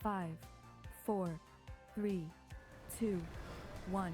5, 4, 3, 2, 1.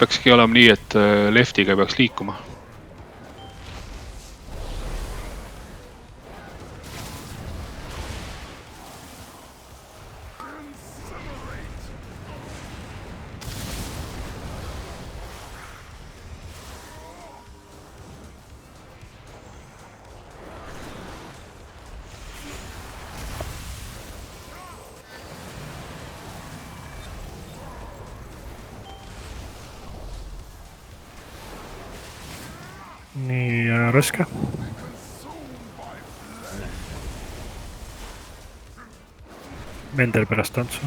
Peakski olema nii, et leftiga peaks liikuma. Nii raske. Mendel pärast tantsu.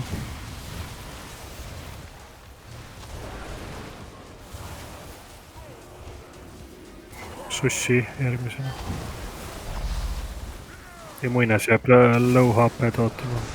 Sushi järgmisena. Ja muinas jääb low HP tootama.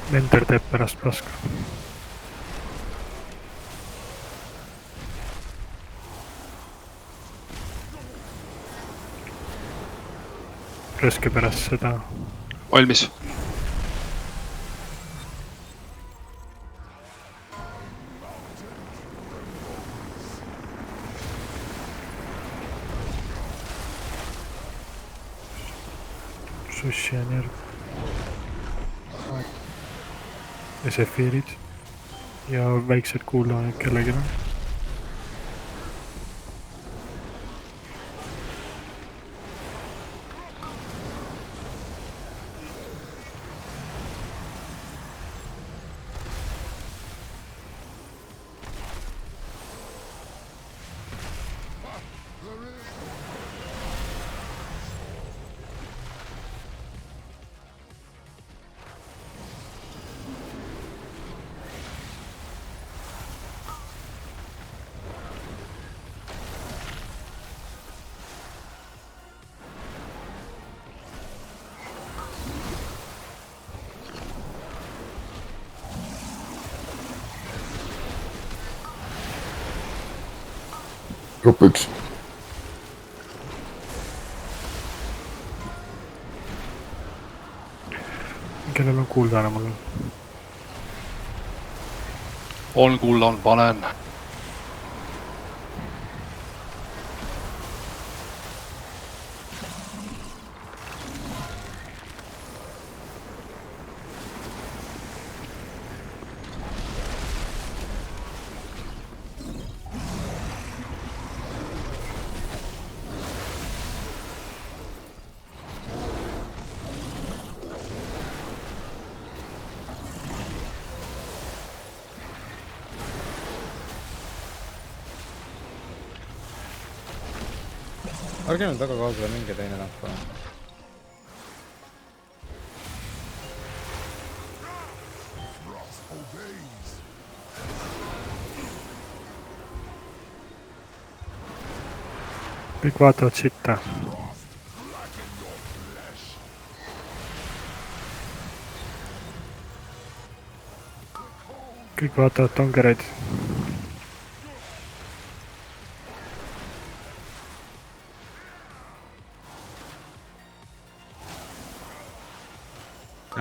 Mender teeb pärast paska. Raske pärast seda. Valmis. Sushi on järg. ja sefiirid. ja väiksed kuuldoonid kellelgi on. Grupp 1. kellel on kuuldaana mul? on kuulda, panen. Ärge nüüd väga kaugele mingi teine näppa. kõik vaatavad sitta. kõik vaatavad tongereid.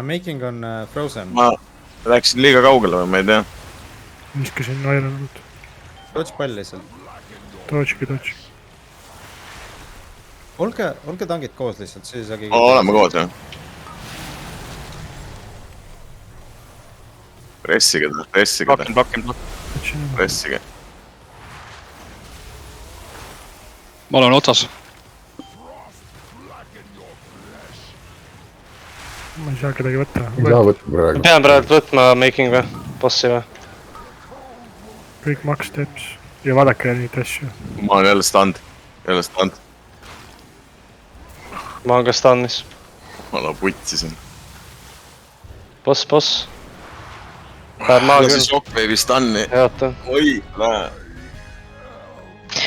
Making on frozen. Ma läksin liiga kaugele või ma ei tea. viskasin Ironwood. Dodge pall lihtsalt. Dodge. Olge tangid koos lihtsalt, siis ei saa keegi... Oleme koos, jah. Pressige ta. Pressige. ma olen otsas. ma ei saa kedagi võtta. ei saa võtta praegu. pean praegu võtma making või? Bossi või? kõik max steps. ja vaadake neid asju. Ma olen jälle stand. ma olen ka stunnis. Ma olen putsisin. Boss. Läheb maa Lasi küll. Shockwave'i stunni. Jaata. Oi, näe.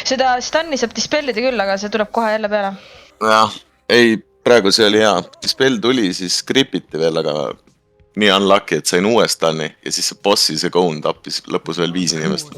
Seda stunni saab dispellida küll, aga see tuleb kohe jälle peale. Jah, ei, praegu see oli hea. Dispel tuli, siis gripiti veel, aga nii unlucky, et sain uue stunni ja siis see bossi see cone tappis lõpus veel 5 inimest.